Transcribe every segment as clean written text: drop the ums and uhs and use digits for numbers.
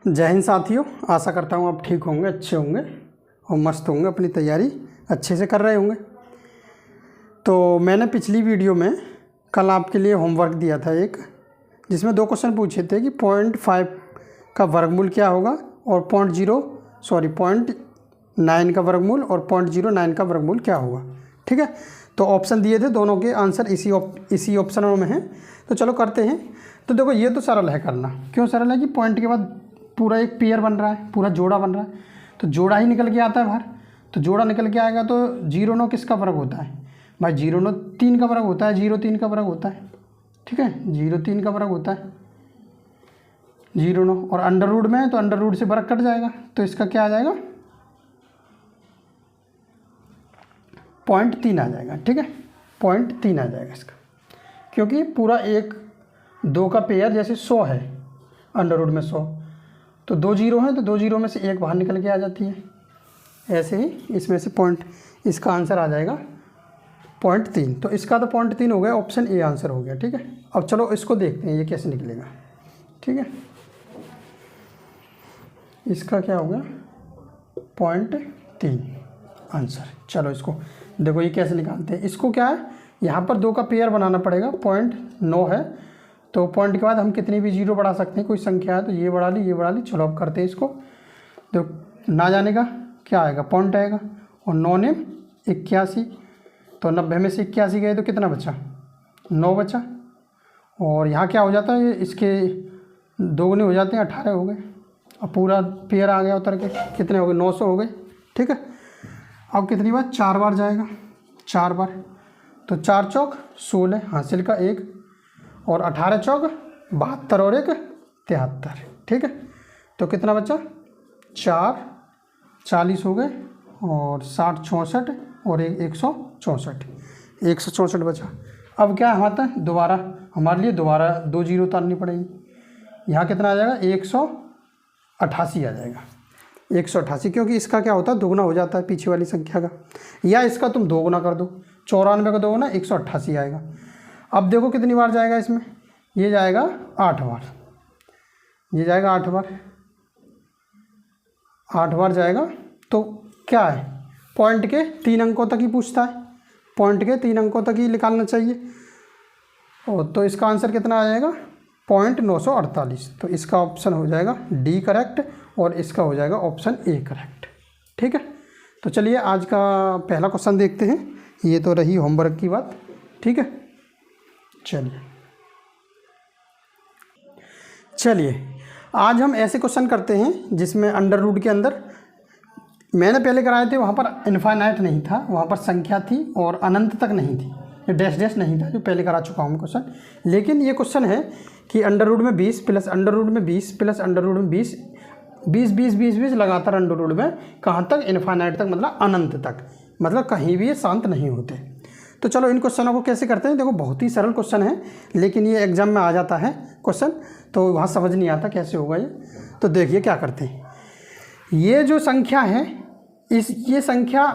जय हिंद साथियों, आशा करता हूँ आप ठीक होंगे, अच्छे होंगे और मस्त होंगे, अपनी तैयारी अच्छे से कर रहे होंगे। तो मैंने पिछली वीडियो में कल आपके लिए होमवर्क दिया था एक, जिसमें 2 क्वेश्चन पूछे थे कि 0.5 का वर्गमूल क्या होगा और 0.9 का वर्गमूल और 0.09 का वर्गमूल क्या होगा। ठीक है, तो ऑप्शन दिए थे, दोनों के आंसर इसी ऑप्शनों में हैं। तो चलो करते हैं। तो देखो, ये तो सरल है करना। क्यों सरल है कि पॉइंट के बाद पूरा एक पेयर बन रहा है, पूरा जोड़ा बन रहा है, तो जोड़ा ही निकल के आता है बाहर। तो जोड़ा निकल के आएगा तो 0 किसका वर्ग होता है भाई? 0 3 का वर्ग होता है, 0 3 का वर्ग होता है। ठीक है, 0 3 का वर्ग होता है 0 और अंडर रूट में है तो अंडर रूट से वर्ग कट जाएगा, तो इसका क्या आ जाएगा? 0.3 आ जाएगा। ठीक है, 0.3 आ जाएगा इसका, क्योंकि पूरा 1 2 का पेयर जैसे 100 है, अंडर रूट में 100, तो 2 0 हैं तो 2 0 में से 1 बाहर निकल के आ जाती है। ऐसे ही इसमें से इसका आंसर आ जाएगा 0.3। तो इसका तो 0.3 हो गया, ऑप्शन ए आंसर हो गया। ठीक है, अब चलो इसको देखते हैं ये कैसे निकलेगा। ठीक है, इसका क्या हो गया? 0.3 आंसर। चलो इसको देखो ये कैसे निकालते हैं। इसको क्या है, यहाँ पर 2 का पेयर बनाना पड़ेगा। 0.9 है तो पॉइंट के बाद हम कितनी भी 0 बढ़ा सकते हैं, कोई संख्या है तो ये बढ़ा ली, ये बढ़ा ली। चलो अब करते हैं इसको। तो ना जाने का क्या आएगा? पॉइंट आएगा, और 9 ने 81, तो 90 में से 81 गए तो कितना बचा? 9 बचा। और यहाँ क्या हो जाता है, इसके 2 गुने हो जाते हैं, 18 हो गए। अब पूरा पेयर आ गया उतर के, कितने हो गए? 900 हो गए। ठीक है, अब कितनी बार? 4 बार जाएगा, 4 बार। तो 4 चौक 16, हासिल का 1, और 18 चौक 72 और 1 73। ठीक है, तो कितना बचा? 4 40 हो गए, और 60 64 और 164 बचा। अब क्या होता है, दोबारा हमारे लिए दोबारा 2 0 उतारनी पड़ेगी। यहाँ कितना आ जाएगा? 188 आ जाएगा, 188, क्योंकि इसका क्या होता है, दोगुना हो जाता है पीछे वाली संख्या का, या इसका तुम दोगुना कर दो। 94 का दोगुना 188 आएगा। अब देखो कितनी बार जाएगा इसमें, ये जाएगा 8 बार, ये जाएगा 8 बार, 8 बार जाएगा। तो क्या है, पॉइंट के 3 अंकों तक ही पूछता है, पॉइंट के 3 अंकों तक ही निकालना चाहिए। और तो इसका आंसर कितना आ जाएगा? 0.948। तो इसका ऑप्शन हो जाएगा डी करेक्ट, और इसका हो जाएगा ऑप्शन ए करेक्ट। ठीक है, तो चलिए आज का पहला क्वेश्चन देखते हैं। ये तो रही होमवर्क की बात। ठीक है, चलिए आज हम ऐसे क्वेश्चन करते हैं जिसमें अंडर रूट के अंदर, मैंने पहले कराए थे वहाँ पर इनफाइनाइट नहीं था, वहाँ पर संख्या थी और अनंत तक नहीं थी, डैश डैश नहीं था, जो पहले करा चुका हूँ क्वेश्चन। लेकिन ये क्वेश्चन है कि अंडर रूट में 20 प्लस अंडर रूट में 20 प्लस अंडर रूट में 20 20 20 20 20 लगातार अंडर रूट में, कहाँ तक? इनफाइनाइट तक, मतलब अनंत तक, मतलब कहीं भी ये शांत नहीं होते। तो चलो इन क्वेश्चनों को कैसे करते हैं। देखो बहुत ही सरल क्वेश्चन है, लेकिन ये एग्जाम में आ जाता है क्वेश्चन, तो वहाँ समझ नहीं आता कैसे होगा ये। तो देखिए क्या करते हैं, ये जो संख्या है, ये संख्या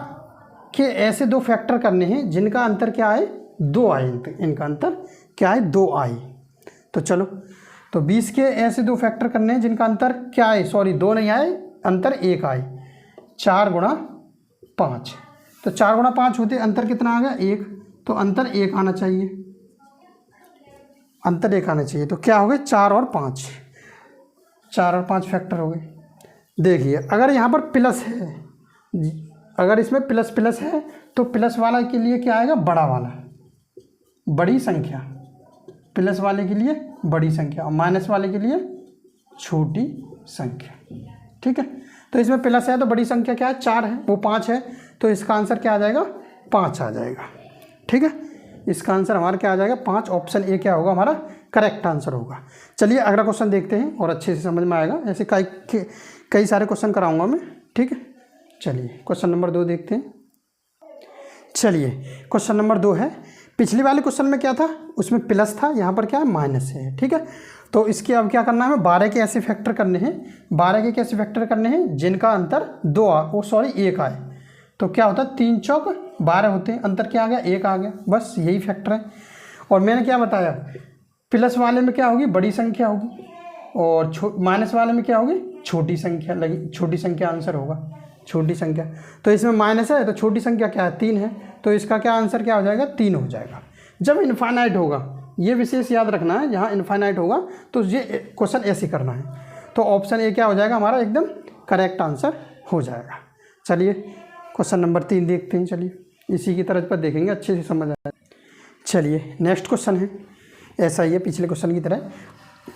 के ऐसे 2 फैक्टर करने हैं जिनका अंतर क्या है? 2 आए। इनका अंतर क्या है? 2 आए। तो चलो, तो 20 के ऐसे 2 फैक्टर करने हैं जिनका अंतर क्या है? सॉरी, 2 नहीं आए, अंतर 1 आए। 4 गुणा 5, तो 4 गुणा 5 होते, अंतर कितना आ गया? 1। तो अंतर 1 आना चाहिए, अंतर 1 आना चाहिए। तो क्या हो गए? 4 और 5, 4 और 5 फैक्टर हो गए। देखिए अगर यहाँ पर प्लस है, अगर इसमें प्लस प्लस है तो प्लस वाला के लिए क्या आएगा? बड़ा वाला, बड़ी संख्या। प्लस वाले के लिए बड़ी संख्या, और माइनस वाले के लिए छोटी संख्या। ठीक है, तो इसमें प्लस है तो बड़ी संख्या क्या है? 4 है, वो 5 है, तो इसका आंसर क्या आ जाएगा? 5 आ जाएगा। ठीक है, इसका आंसर हमारा क्या आ जाएगा? 5। ऑप्शन ए क्या होगा हमारा? करेक्ट आंसर होगा। चलिए अगला क्वेश्चन देखते हैं और अच्छे से समझ में आएगा। ऐसे कई सारे क्वेश्चन कराऊंगा मैं। ठीक है, चलिए क्वेश्चन नंबर 2 देखते हैं। चलिए क्वेश्चन नंबर 2 है, पिछले वाले क्वेश्चन में क्या था? उसमें प्लस था, यहाँ पर क्या है? माइनस है। ठीक है, तो इसके अब क्या करना है? 12 के ऐसे फैक्टर करने हैं, 12 के कैसे फैक्टर करने हैं जिनका अंतर 1 आए। तो क्या होता है? 3 चौक 12 होते हैं, अंतर क्या आ गया? 1 आ गया। बस यही फैक्टर है। और मैंने क्या बताया, प्लस वाले में क्या होगी? बड़ी संख्या होगी, और माइनस वाले में क्या होगी? छोटी संख्या लगी, छोटी संख्या आंसर होगा, छोटी संख्या। तो इसमें माइनस है तो छोटी संख्या क्या है 3 है, तो इसका क्या आंसर क्या हो जाएगा 3 हो जाएगा। जब इनफाइनाइट होगा, ये विशेष याद रखना है, जहाँ इनफाइनाइट होगा तो ये क्वेश्चन ऐसे करना है। तो ऑप्शन ए क्या हो जाएगा हमारा एकदम करेक्ट आंसर हो जाएगा। चलिए क्वेश्चन नंबर 3 देखते हैं। चलिए इसी की तरह पर देखेंगे, अच्छे से समझ आएगा। चलिए नेक्स्ट क्वेश्चन है, ऐसा ही है पिछले क्वेश्चन की तरह।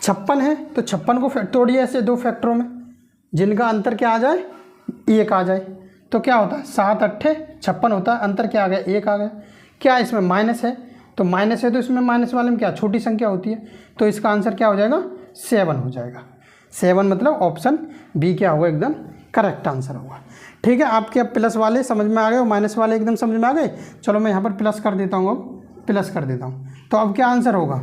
56 है तो 56 को तोड़िए ऐसे 2 फैक्टरों में, जिनका अंतर क्या आ जाए 1 आ जाए। तो क्या होता है 7 8 56 होता है, अंतर क्या आ गया 1 आ गया। क्या इसमें माइनस है, तो माइनस है तो इसमें माइनस वाले में क्या छोटी संख्या होती है, तो इसका आंसर क्या हो जाएगा 7 हो जाएगा। 7 मतलब ऑप्शन बी क्या होगा एकदम करेक्ट आंसर होगा। ठीक है, आपके अब प्लस वाले समझ में आ गए और माइनस वाले एकदम समझ में आ गए। चलो मैं यहाँ पर प्लस कर देता हूँ, अब प्लस कर देता हूँ। तो अब क्या आंसर होगा,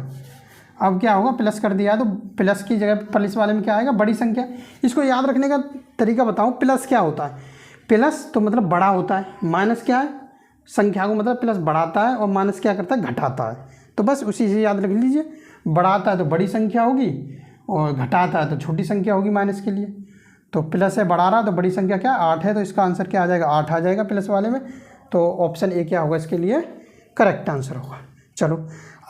अब क्या होगा प्लस कर दिया तो प्लस की जगह प्लस वाले में क्या आएगा बड़ी संख्या। इसको याद रखने का तरीका बताऊँ, प्लस क्या होता है, प्लस तो मतलब बड़ा होता है, माइनस क्या है संख्या को मतलब प्लस बढ़ाता है और माइनस क्या करता है घटाता है। तो बस उसी से याद रख लीजिए, बढ़ाता है तो बड़ी संख्या होगी और घटाता है तो छोटी संख्या होगी माइनस के लिए। तो प्लस है बढ़ा रहा तो बड़ी संख्या क्या 8 है, तो इसका आंसर क्या आ जाएगा 8 आ जाएगा प्लस वाले में। तो ऑप्शन ए क्या होगा इसके लिए करेक्ट आंसर होगा। चलो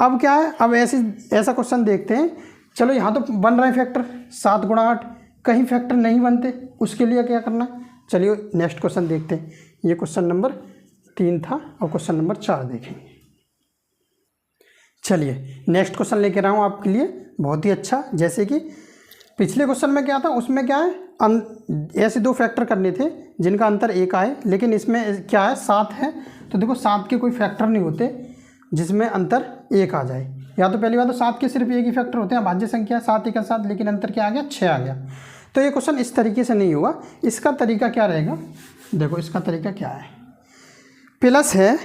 अब क्या है, अब ऐसा क्वेश्चन देखते हैं। चलो यहाँ तो बन रहे हैं फैक्टर 7 गुणा 8, कहीं फैक्टर नहीं बनते, उसके लिए क्या करना। चलिए नेक्स्ट क्वेश्चन देखते हैं। ये क्वेश्चन नंबर 3 था और क्वेश्चन नंबर 4 देखेंगे। चलिए नेक्स्ट क्वेश्चन लेके रहा हूँ आपके लिए बहुत ही अच्छा। जैसे कि पिछले क्वेश्चन में क्या था, उसमें क्या है ऐसे 2 फैक्टर करने थे जिनका अंतर 1 आए, लेकिन इसमें क्या है 7 है। तो देखो 7 के कोई फैक्टर नहीं होते जिसमें अंतर 1 आ जाए। या तो पहली बात तो 7 के सिर्फ एक ही फैक्टर होते हैं, भाज्य संख्या 7 1 7, लेकिन अंतर क्या आ गया 6 आ गया। तो ये क्वेश्चन इस तरीके से नहीं होगा। इसका तरीका क्या रहेगा, देखो इसका तरीका क्या है, प्लस है,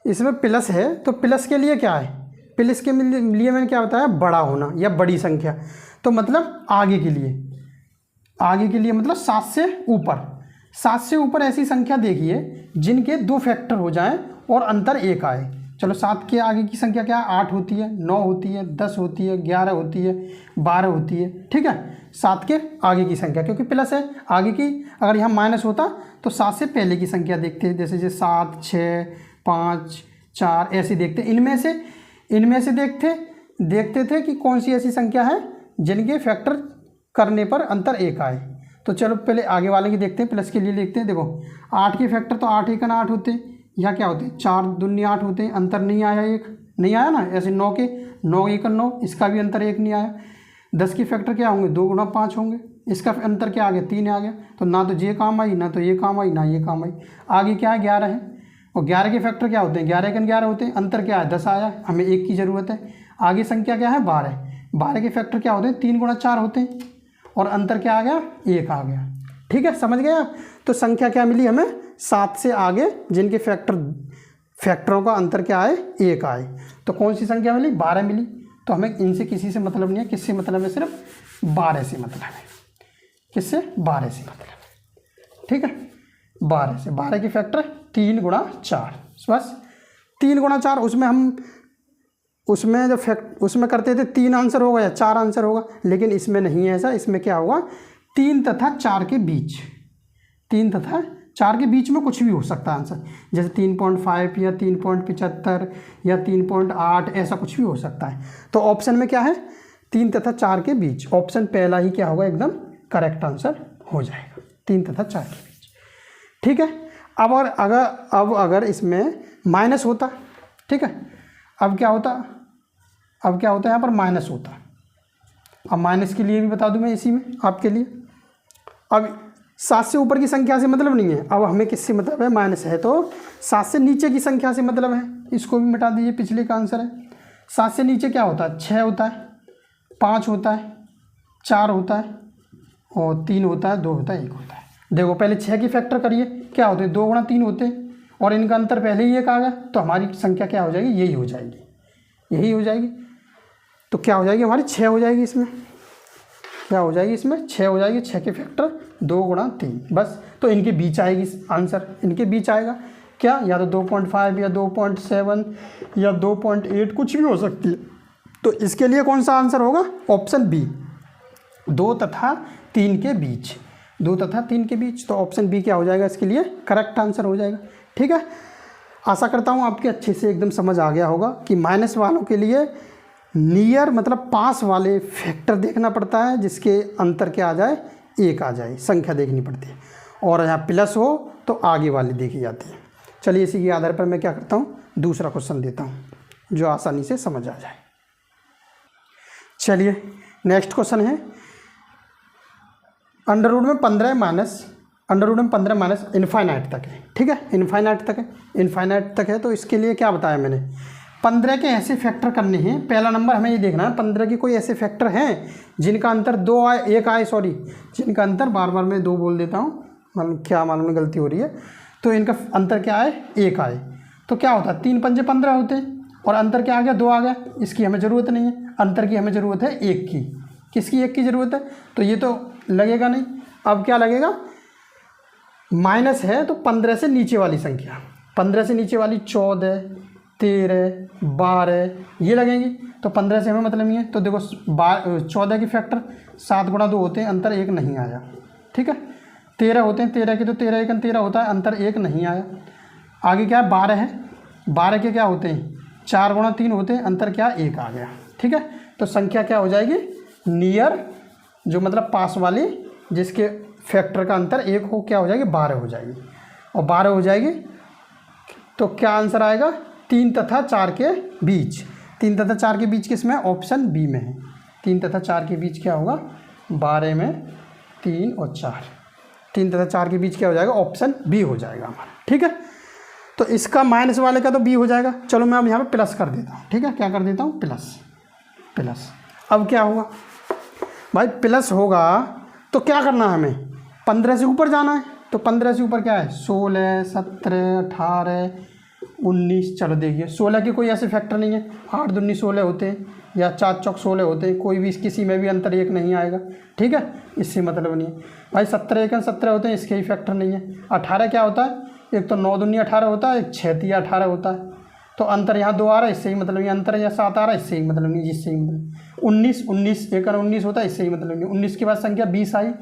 इसमें प्लस है तो प्लस के लिए क्या है, प्लस के लिए मैंने क्या बताया बड़ा होना या बड़ी संख्या। तो मतलब आगे के लिए, आगे के लिए मतलब 7 से ऊपर, 7 से ऊपर ऐसी संख्या देखिए जिनके 2 फैक्टर हो जाएं और अंतर 1 आए। चलो 7 के आगे की संख्या क्या है 8 होती है, 9 होती है, 10 होती है, 11 होती है, 12 होती है। ठीक है, 7 के आगे की संख्या, क्योंकि प्लस है आगे की, अगर यहाँ माइनस होता तो 7 से पहले की संख्या देखते हैं, जैसे 7 6 5 4 ऐसे देखते। इनमें से देखते थे कि कौन सी ऐसी संख्या है जिनके फैक्टर करने पर अंतर 1 आए। तो चलो पहले आगे वाले की देखते हैं, प्लस के लिए देखते हैं। देखो 8 के फैक्टर तो 8 1 8 होते हैं, या क्या होते हैं 4 दूनी 8 होते हैं, अंतर नहीं आया, 1 नहीं आया ना। ऐसे 9 के 9 1 9, इसका भी अंतर 1 नहीं आया। 10 के फैक्टर क्या होंगे 2 गुणा 5 होंगे, इसका अंतर क्या आ गया 3 आ गया। तो ना तो ये काम आई, ना तो ये काम आई, ना ये काम आई। आगे क्या है 11 है, और 11 के फैक्टर क्या होते हैं 11 1 11 होते हैं, अंतर क्या है 10 आया, हमें 1 की ज़रूरत है। आगे संख्या क्या है 12, 12 के फैक्टर क्या होते हैं 3 गुणा 4 होते हैं, और अंतर क्या आ गया 1 आ गया। ठीक है, समझ गए आप। तो संख्या क्या मिली हमें 7 से आगे जिनके फैक्टरों का अंतर क्या आए 1 आए। तो कौन सी संख्या मिली 12 मिली। तो हमें इनसे किसी से मतलब नहीं है, किससे मतलब है सिर्फ 12 से मतलब है। किससे 12 से मतलब है। ठीक है, 12 से, 12 के फैक्टर 3 गुणा 4, बस 3 गुणा 4। उसमें जो उसमें करते थे 3 आंसर होगा या 4 आंसर होगा, लेकिन इसमें नहीं है ऐसा। इसमें क्या होगा 3 तथा 4 के बीच, 3 तथा 4 के बीच में कुछ भी हो सकता है आंसर, जैसे 3.5 या 3.75 या 3.8 ऐसा कुछ भी हो सकता है। तो ऑप्शन में क्या है 3 तथा 4 के बीच, ऑप्शन पहला ही क्या होगा एकदम करेक्ट आंसर हो जाएगा, 3 तथा 4 के बीच। ठीक है, अब अगर इसमें माइनस होता, ठीक है, अब क्या होता यहाँ पर माइनस होता। अब माइनस के लिए भी बता दूं मैं इसी में आपके लिए। अब 7 से ऊपर की संख्या से मतलब नहीं है, अब हमें किससे मतलब है माइनस है, तो 7 से नीचे की संख्या से मतलब है। इसको भी मिटा दीजिए, पिछले का आंसर है। 7 से नीचे क्या होता है 6 होता है, 5 होता है, 4 होता है, और 3 होता है, 2 होता है, 1 होता है। देखो पहले 6 की फैक्टर करिए, क्या होते हैं 2 गुणा 3 होते हैं, और इनका अंतर पहले ही 1 आ गया, तो हमारी संख्या क्या हो जाएगी यही हो जाएगी। तो क्या हो जाएगी हमारी 6 हो जाएगी। इसमें क्या हो जाएगी, इसमें 6 हो जाएगी। 6 के फैक्टर 2 गुणा 3, बस। तो इनके बीच आएगी आंसर, इनके बीच आएगा क्या, या तो 2.5 या 2.7 या 2.8 कुछ भी हो सकती है। तो इसके लिए कौन सा आंसर होगा? ऑप्शन बी, 2 तथा 3 के बीच, 2 तथा 3 के बीच। तो ऑप्शन बी क्या हो जाएगा इसके लिए? करेक्ट आंसर हो जाएगा। ठीक है, आशा करता हूँ आपके अच्छे से एकदम समझ आ गया होगा कि माइनस वालों के लिए नियर मतलब पास वाले फैक्टर देखना पड़ता है, जिसके अंतर क्या आ जाए? 1 आ जाए, संख्या देखनी पड़ती है। और यहाँ प्लस हो तो आगे वाली देखी जाती है। चलिए इसी के आधार पर मैं क्या करता हूँ, दूसरा क्वेश्चन देता हूँ जो आसानी से समझ आ जाए। चलिए नेक्स्ट क्वेश्चन है अंडर रूट में 15 माइनस इनफाइनाइट तक है। ठीक है, इनफाइनाइट तक है। तो इसके लिए क्या बताया मैंने? 15 के ऐसे फैक्टर करने हैं। पहला नंबर हमें ये देखना है 15 के कोई ऐसे फैक्टर हैं जिनका अंतर 2 आए, 1 आए, सॉरी, जिनका अंतर, बार बार मैं 2 बोल देता हूँ, मालूम गलती हो रही है। तो इनका अंतर क्या आए? 1 आए। तो क्या होता है? 3 पंजे 15 होते हैं और अंतर क्या आ गया? 2 आ गया। इसकी हमें ज़रूरत नहीं है, अंतर की हमें ज़रूरत है 1 की। किसकी? 1 की ज़रूरत है। तो ये तो लगेगा नहीं। अब क्या लगेगा? माइनस है तो 15 से नीचे वाली संख्या, 15 से नीचे वाली 14, 13, 12 ये लगेंगी। तो 15 से हमें मतलब नहीं है। तो देखो 14 के फैक्टर 7 गुणा 2 होते हैं, अंतर 1 नहीं आया। ठीक है, 13 होते हैं, 13 के तो 13 1 13 होता है, अंतर 1 नहीं आया। आगे क्या है? 12 है, 12 के क्या होते हैं? 4 गुणा 3 होते हैं, अंतर क्या? 1 आ गया। ठीक है, तो संख्या क्या हो जाएगी? नियर, जो मतलब पास वाली, जिसके फैक्टर का अंतर 1 हो, क्या हो जाएगी? 12 हो जाएगी। और 12 हो जाएगी तो क्या आंसर आएगा? 3 तथा 4 के बीच। 3 तथा 4 के बीच किस में? ऑप्शन बी में है। 3 तथा 4 के बीच क्या होगा? 12 में 3 और 4, 3 तथा 4 के बीच क्या हो जाएगा? ऑप्शन बी हो जाएगा हमारा। ठीक है, तो इसका माइनस वाले का तो बी हो जाएगा। चलो मैं अब यहाँ पे प्लस कर देता हूँ। ठीक है, क्या कर देता हूँ? प्लस। अब क्या होगा भाई? प्लस होगा तो क्या करना है हमें? 15 से ऊपर जाना है। तो 15 से ऊपर क्या है? 16, 17, 18, 19। चलो देखिए 16 के कोई ऐसे फैक्टर नहीं है। 8 दूनी 16 होते हैं या 4 चौक 16 होते हैं, कोई भी किसी में भी अंतर 1 नहीं आएगा। ठीक है, इससे मतलब नहीं है भाई। 17 1 17 होते हैं, इसके ही फैक्टर नहीं है। 18 क्या होता है? एक तो 9 दूनी 18 होता है, एक 6 तिया 18 होता है। तो अंतर यहाँ 2 आ रहा है, इससे ही मतलब नहीं। अंतर या 7 आ रहा है, इससे ही मतलब नहीं, जिससे ही मतलब। 19 एक 19 होता है, इससे ही मतलब नहीं। 19 के बाद संख्या 20 आई।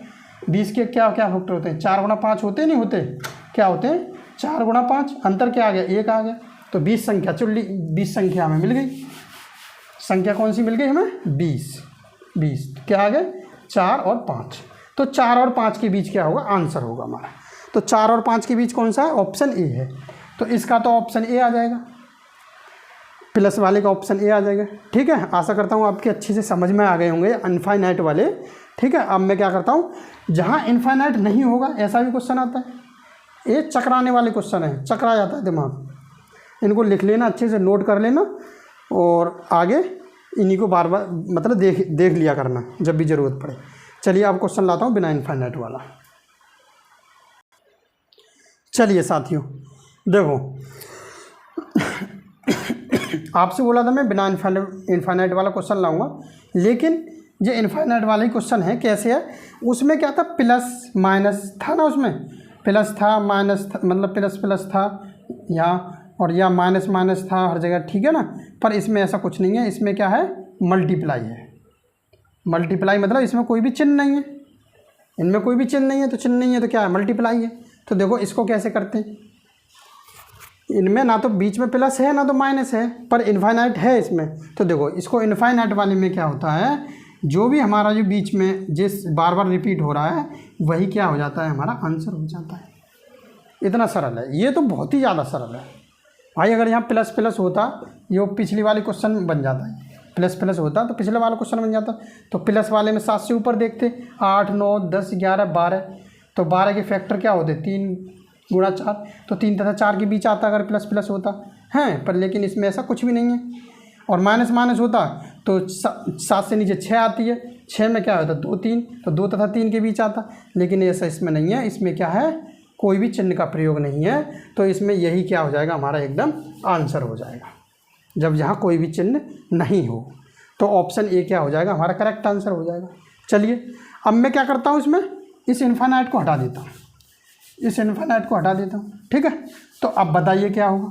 20 के क्या क्या फैक्टर होते हैं? 4 गुणा 5 होते नहीं होते? क्या होते हैं? 4 गुणा 5, अंतर क्या आ गया? 1 आ गया। तो 20 संख्या चुल्ली, 20 संख्या हमें मिल गई। संख्या कौन सी मिल गई हमें? 20 क्या आ गए? 4 और 5। तो 4 और 5 के बीच क्या होगा? आंसर होगा हमारा। तो 4 और 5 के बीच कौन सा है? ऑप्शन ए है। तो इसका तो ऑप्शन ए आ जाएगा, प्लस वाले का ऑप्शन ए आ जाएगा। ठीक है, आशा करता हूँ आपके अच्छे से समझ में आ गए होंगे इनफाइनाइट वाले। ठीक है, अब मैं क्या करता हूँ, जहाँ इनफाइनाइट नहीं होगा ऐसा भी क्वेश्चन आता है। ये चकराने वाले क्वेश्चन है, चकरा जाता है दिमाग। इनको लिख लेना, अच्छे से नोट कर लेना और आगे इन्हीं को बार बार मतलब देख लिया करना जब भी ज़रूरत पड़े। चलिए अब क्वेश्चन लाता हूँ बिना इनफाइनाइट वाला। चलिए साथियों देखो, आपसे बोला था मैं बिना इनफाइनाइट वाला क्वेश्चन लाऊंगा, लेकिन जो इनफाइनाइट वाला ही क्वेश्चन है। कैसे है? उसमें क्या था? प्लस माइनस था ना, उसमें प्लस था माइनस था, मतलब प्लस प्लस था यहाँ, और या माइनस माइनस था हर जगह। ठीक है ना, पर इसमें ऐसा कुछ नहीं है। इसमें क्या है? मल्टीप्लाई है। मल्टीप्लाई मतलब इसमें कोई भी चिन्ह नहीं है, इनमें कोई भी चिन्ह नहीं है। तो चिन्ह नहीं है तो क्या है? मल्टीप्लाई है। तो देखो इसको कैसे करते हैं, इनमें ना तो बीच में प्लस है ना तो माइनस है, पर इनफाइनाइट है इसमें। तो देखो इसको इनफाइनाइट वाले में क्या होता है, जो भी हमारा जो बीच में जिस बार बार रिपीट हो रहा है वही क्या हो जाता है? हमारा आंसर हो जाता है। इतना सरल है, ये तो बहुत ही ज़्यादा सरल है भाई। अगर यहाँ प्लस प्लस होता, ये पिछली वाली क्वेश्चन बन जाता है। प्लस प्लस होता तो पिछले वाला क्वेश्चन बन जाता। तो प्लस वाले में 7 से ऊपर देखते, 8 9 10 11 12। तो 12 के फैक्टर क्या होते? 3 गुणा 4। तो 3 तथा 4 के बीच आता अगर प्लस प्लस होता है, पर लेकिन इसमें ऐसा कुछ भी नहीं है। और माइनस माइनस होता तो 7 से नीचे 6 आती है, 6 में क्या होता? 2 3। तो 2 तथा 3 के बीच आता, लेकिन ऐसा इसमें नहीं है। इसमें क्या है? कोई भी चिन्ह का प्रयोग नहीं है। तो इसमें यही क्या हो जाएगा? हमारा एकदम आंसर हो जाएगा, जब यहाँ कोई भी चिन्ह नहीं हो। तो ऑप्शन ए क्या हो जाएगा? हमारा करेक्ट आंसर हो जाएगा। चलिए अब मैं क्या करता हूँ, इसमें इस इनफाइनाइट को हटा देता हूँ, इस इनफाइनाइट को हटा देता हूँ। ठीक है, तो अब बताइए क्या होगा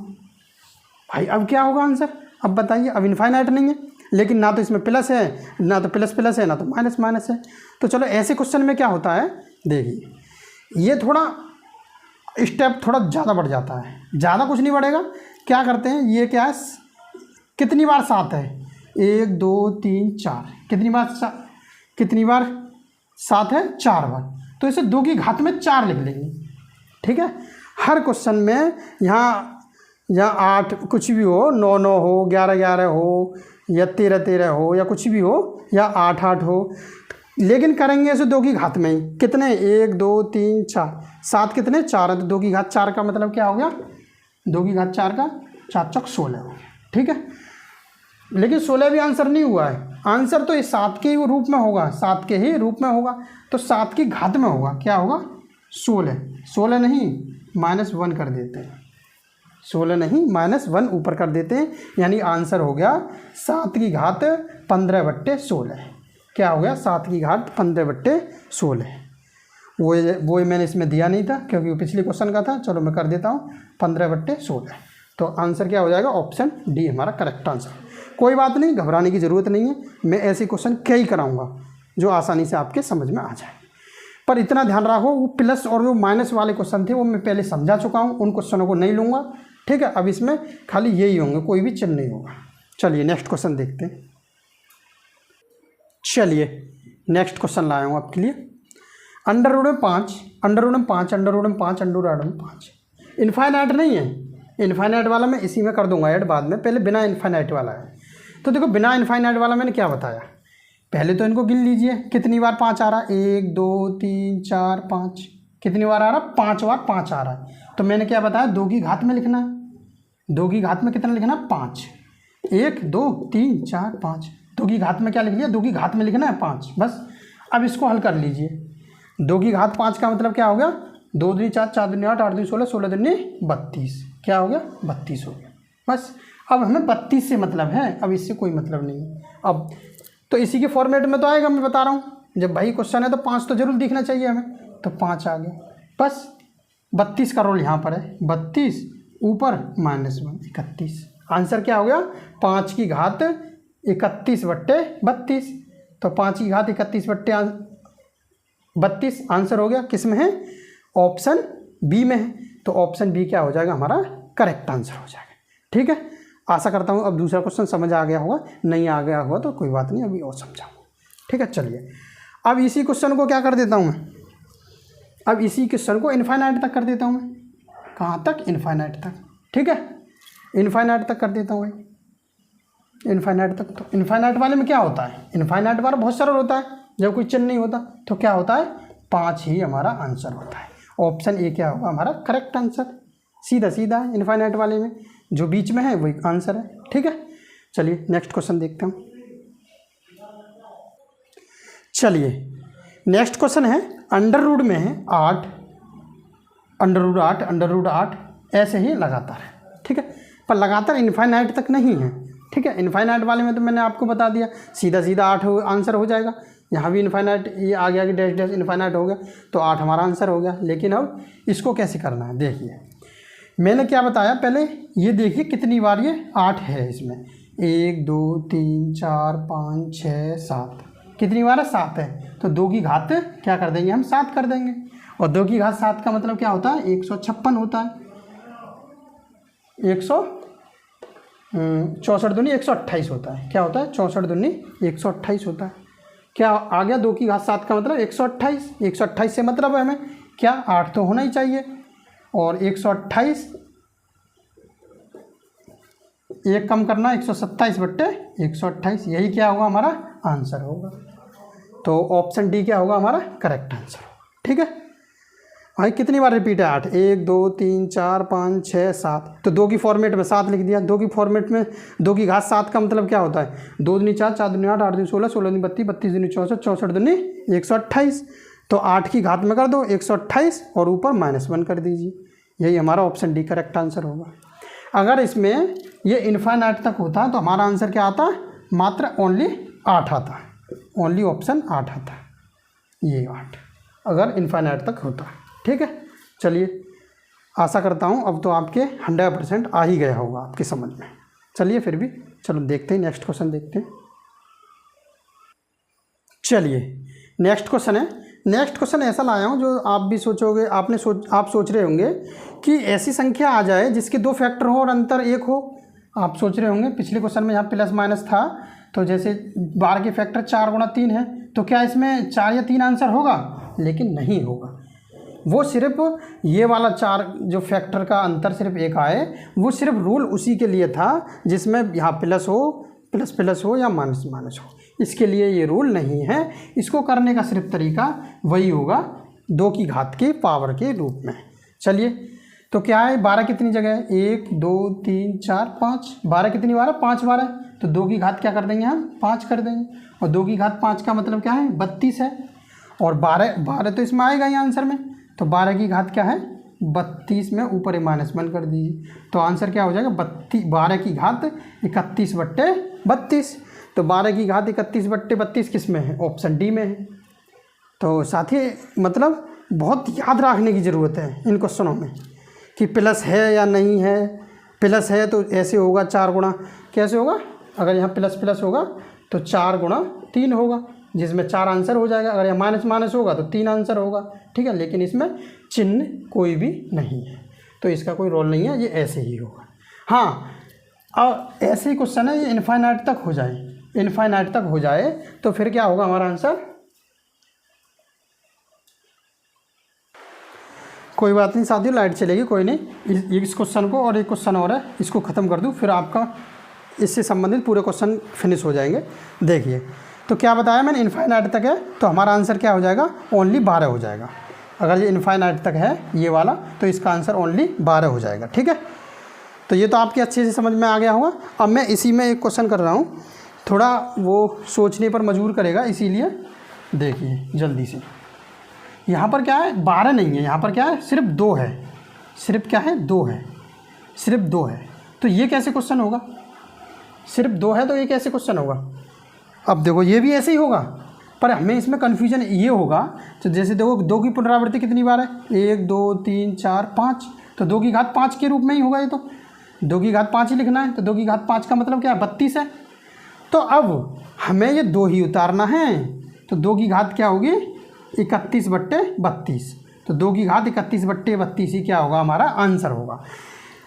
भाई? अब क्या होगा आंसर? अब बताइए। अब इनफाइनाइट नहीं है लेकिन ना तो इसमें प्लस है, ना तो प्लस प्लस है, ना तो माइनस माइनस है। तो चलो ऐसे क्वेश्चन में क्या होता है, देखिए ये थोड़ा स्टेप थोड़ा ज़्यादा बढ़ जाता है। ज़्यादा कुछ नहीं बढ़ेगा, क्या करते हैं, ये क्या है, कितनी बार 7 है, 1 2 3 4, कितनी बार 7 है, 4 बार। तो इसे 2 की घात में 4 लिख लेंगे, ठीक है। हर क्वेश्चन में यहाँ 8 कुछ भी हो, 9 9 हो, 11 11 हो, या 13 13 हो, या कुछ भी हो, या 8 8 हो, लेकिन करेंगे इसे 2 की घात में ही। कितने, 1 2 3 4, 7 कितने, 4 है, तो 2 की घात 4 का मतलब क्या हो गया, 2 की घात 4 का 4 चौक 16 हो गया, ठीक है। लेकिन 16 भी आंसर नहीं हुआ है, आंसर तो इस 7 के ही रूप में होगा, 7 के ही रूप में होगा, तो 7 की घात में होगा, क्या होगा, 16। 16 नहीं, -1 कर देते हैं, 16 नहीं -1 ऊपर कर देते हैं, यानी आंसर हो गया 7 की घात 15/16। क्या हो गया, 7 की घात 15/16। वो मैंने इसमें दिया नहीं था क्योंकि वो पिछले क्वेश्चन का था, चलो मैं कर देता हूँ 15/16। तो आंसर क्या हो जाएगा, ऑप्शन डी हमारा करेक्ट आंसर। कोई बात नहीं, घबराने की ज़रूरत नहीं है, मैं ऐसे क्वेश्चन कई कराऊंगा जो आसानी से आपके समझ में आ जाए। पर इतना ध्यान रखो, वो प्लस और जो माइनस वाले क्वेश्चन थे वो मैं पहले समझा चुका हूँ, उन क्वेश्चनों को नहीं लूँगा, ठीक है। अब इसमें खाली यही होंगे, कोई भी चिन्ह नहीं होगा। चलिए नेक्स्ट क्वेश्चन देखते हैं। चलिए नेक्स्ट क्वेश्चन लाया हूँ आपके लिए। अंडर रूट में 5, अंडर रूट में 5, अंडर रूट में 5, अंडर रूट में 5। इनफाइनाइट नहीं है, इनफाइनाइट वाला मैं इसी में कर दूंगा ऐड बाद में, पहले बिना इनफाइनाइट वाला है। तो देखो बिना इनफाइनाइट वाला मैंने क्या बताया, पहले तो इनको गिन लीजिए, कितनी बार 5 आ रहा है, 1 2 3 4 5, कितनी बार आ रहा है, 5 बार 5 आ रहा है। तो मैंने क्या बताया, 2 की घात में लिखना है, 2 की घात में कितना लिखना है, 5, 1 2 3 4 5, 2 की घात में क्या लिख लिया, 2 की घात में लिखना है 5, बस। अब इसको हल कर लीजिए, 2 की घात 5 का मतलब क्या हो गया, 2 दूनी 4, 4 दूनी 8, 8 दूनी 16, 16 दूनी 32, क्या हो गया, 32 हो गया, बस। अब हमें 32 से मतलब है, अब इससे कोई मतलब नहीं है। अब तो इसी के फॉर्मेट में तो आएगा, मैं बता रहा हूँ, जब भाई क्वेश्चन है तो 5 तो जरूर दिखना चाहिए हमें, तो 5 आ गया, बस। 32 का रोल यहाँ पर है, 32 ऊपर -1 31। आंसर क्या हो गया, 5 की घात 31/32, तो 5 की घात 31/32 आंसर हो गया, किस में है, ऑप्शन बी में है। तो ऑप्शन बी क्या हो जाएगा, हमारा करेक्ट आंसर हो जाएगा, ठीक है। आशा करता हूँ अब दूसरा क्वेश्चन समझ आ गया होगा, नहीं आ गया होगा तो कोई बात नहीं, अभी और समझाऊँगा, ठीक है। चलिए अब इसी क्वेश्चन को क्या कर देता हूँ मैं, अब इसी क्वेश्चन को इनफाइनाइट तक कर देता हूँ मैं, कहाँ तक, इनफाइनाइट तक, ठीक है, इनफाइनाइट तक कर देता हूँ भाई, इनफाइनाइट तक। तो इनफाइनाइट वाले में क्या होता है, इनफाइनाइट वाला बहुत सरल होता है, जब कोई चिन्ह नहीं होता तो क्या होता है, 5 ही हमारा आंसर होता है। ऑप्शन ए क्या होगा हमारा करेक्ट आंसर, सीधा सीधा है, इनफाइनाइट वाले में जो बीच में है वही आंसर है, ठीक है। चलिए नेक्स्ट क्वेश्चन देखते हैं। चलिए नेक्स्ट क्वेश्चन है, अंडर रूट में है 8, अंडर रूट 8, अंडर रूट 8, ऐसे ही लगातार है, ठीक है, पर लगातार इनफाइनाइट तक नहीं है, ठीक है। इनफाइनाइट वाले में तो मैंने आपको बता दिया, सीधा सीधा 8 आंसर हो जाएगा, यहाँ भी इनफाइनाइट, ये आ गया कि डैश डैश इनफाइनाइट हो गया, तो 8 हमारा आंसर हो गया। लेकिन अब इसको कैसे करना है, देखिए मैंने क्या बताया पहले, ये देखिए कितनी बार ये 8 है इसमें, 1 2 3 4 5 6 7, कितनी बार है, 7 है, तो 2 की घात क्या कर देंगे हम, 7 कर देंगे, और 2 की घात 7 का मतलब क्या होता है, 156 होता है, 64 दूनी 128 होता है, क्या होता है, 64 दूनी 128 होता है। क्या आ गया, 2 की घात 7 का मतलब 128, 128 से मतलब है हमें क्या, 8 तो होना ही चाहिए, और 128 एक कम करना, 127/128, यही क्या होगा हमारा आंसर होगा। तो ऑप्शन डी क्या होगा हमारा करेक्ट आंसर होगा, ठीक है। भाई कितनी बार रिपीट है, 8, 1 2 3 4 5 6 7, तो 2 की फॉर्मेट में 7 लिख दिया, 2 की फॉर्मेट में 2 की घात 7 का मतलब क्या होता है, 2 दूनी 4, 4 दूनी 8, 8 दूनी 16, 16 दूनी 32, 32 दूनी 64, 64 दूनी 128, तो 8 की घात में कर दो 128 और ऊपर -1 कर दीजिए, यही हमारा ऑप्शन डी करेक्ट आंसर होगा। अगर इसमें ये इनफाइनाइट तक होता तो हमारा आंसर क्या आता, मात्र ओनली 8 आता, ओनली ऑप्शन 8 आता, ये 8 अगर इनफाइनाइट तक होता, ठीक है। चलिए आशा करता हूँ अब तो आपके 100% आ ही गया होगा आपकी समझ में। चलिए फिर भी चलो देखते हैं, नेक्स्ट क्वेश्चन देखते हैं। चलिए नेक्स्ट क्वेश्चन है। नेक्स्ट क्वेश्चन ऐसा लाया हूँ जो आप भी सोचोगे, आप सोच रहे होंगे कि ऐसी संख्या आ जाए जिसके 2 फैक्टर हो और अंतर 1 हो। आप सोच रहे होंगे पिछले क्वेश्चन में यहाँ प्लस माइनस था, तो जैसे 12 के फैक्टर 4 गुणा 3 है, तो क्या इसमें 4 या 3 आंसर होगा? लेकिन नहीं होगा। वो सिर्फ ये वाला 4 जो फैक्टर का अंतर सिर्फ 1 आए, वो सिर्फ रूल उसी के लिए था जिसमें यहाँ प्लस हो, प्लस प्लस हो या माइनस माइनस हो। इसके लिए ये रूल नहीं है। इसको करने का सिर्फ तरीका वही होगा 2 की घात के पावर के रूप में। चलिए तो क्या है, 12 कितनी जगह है? 1 2 3 4 5। 12 कितनी बार है? 5 बार है। तो 2 की घात क्या कर देंगे हम? 5 कर देंगे। और 2 की घात 5 का मतलब क्या है? 32 है। और 12 तो इसमें आएगा ही आंसर में। तो 12 की घात क्या है? 32 में ऊपर -1 कर दीजिए, तो आंसर क्या हो जाएगा? 12 की घात 31/32। तो 12 की घात 31/32 किस में है? ऑप्शन डी में है। तो साथी मतलब बहुत याद रखने की ज़रूरत है इन क्वेश्चनों में कि प्लस है या नहीं है। प्लस है तो ऐसे होगा 4 गुणा, कैसे होगा? अगर यहाँ प्लस प्लस होगा तो 4 गुणा 3 होगा, जिसमें 4 आंसर हो जाएगा। अगर यहाँ माइनस माइनस होगा तो 3 आंसर होगा, ठीक है। लेकिन इसमें चिन्ह कोई भी नहीं है, तो इसका कोई रोल नहीं है, ये ऐसे ही होगा। हाँ, और ऐसे ही क्वेश्चन है, ये इनफाइनाइट तक हो जाए, इनफाइनाइट तक हो जाए तो फिर क्या होगा हमारा आंसर? कोई बात नहीं साथियों, लाइट चलेगी, कोई नहीं। इस क्वेश्चन को और एक क्वेश्चन और है, इसको ख़त्म कर दूँ, फिर आपका इससे संबंधित पूरे क्वेश्चन फिनिश हो जाएंगे। देखिए तो क्या बताया मैंने, इनफाइनाइट तक है तो हमारा आंसर क्या हो जाएगा? ओनली 12 हो जाएगा। अगर ये इनफाइनाइट तक है ये वाला, तो इसका आंसर ओनली 12 हो जाएगा, ठीक है। तो ये तो आपके अच्छे से समझ में आ गया होगा। अब मैं इसी में एक क्वेश्चन कर रहा हूँ, थोड़ा वो सोचने पर मजबूर करेगा, इसीलिए देखिए जल्दी से। यहाँ पर क्या है? 12 नहीं है, यहाँ पर क्या है? सिर्फ 2 है। सिर्फ क्या है? 2 है, सिर्फ 2 है। तो ये कैसे क्वेश्चन होगा? सिर्फ 2 है तो ये कैसे क्वेश्चन होगा? अब देखो ये भी ऐसे ही होगा, पर हमें इसमें कन्फ्यूजन ये होगा, तो जैसे देखो 2 की पुनरावृत्ति कितनी बार है? 1 2 3 4 5। तो 2 की घात 5 के रूप में ही होगा ये, तो 2 की घात 5 ही लिखना है। तो 2 की घात 5 का मतलब क्या है? 32 है। तो अब हमें ये 2 ही उतारना है, तो 2 की घात क्या होगी? 31/32। तो 2 की घात 31/32 ही क्या होगा? हमारा आंसर होगा।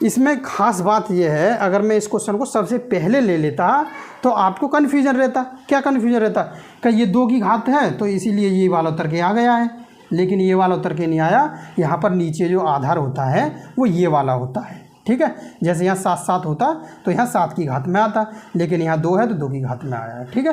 इसमें खास बात यह है, अगर मैं इस क्वेश्चन को सबसे पहले ले लेता तो आपको कन्फ्यूजन रहता। क्या कन्फ्यूजन रहता? कि ये 2 की घात है तो इसीलिए ये वाला उतर के आ गया है, लेकिन ये वाला उतर के नहीं आया। यहाँ पर नीचे जो आधार होता है वो ये वाला होता है, ठीक है। जैसे यहाँ 7 7 होता तो यहाँ 7 की घात में आता, लेकिन यहाँ 2 है तो 2 की घात में आया है, ठीक है।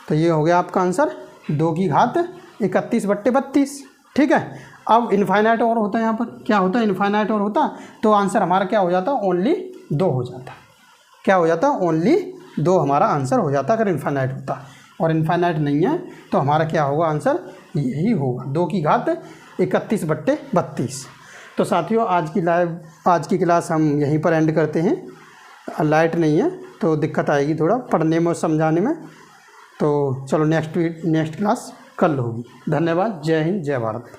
तो ये हो गया आपका आंसर, 2 की घात 31/32, ठीक है। अब इनफाइनाइट और होता है, यहाँ पर क्या होता है? इनफाइनाइट और होता तो आंसर हमारा क्या हो जाता? ओनली 2 हो जाता। क्या हो जाता? ओनली 2 हमारा आंसर हो जाता अगर इनफाइनाइट होता। और इनफाइनाइट नहीं है तो हमारा क्या होगा? आंसर यही होगा, 2 की घात 31/32। तो साथियों आज की क्लास हम यहीं पर एंड करते हैं। लाइट नहीं है तो दिक्कत आएगी थोड़ा पढ़ने में और समझाने में, तो चलो नेक्स्ट क्लास कल होगी। धन्यवाद। जय हिंद, जय भारत।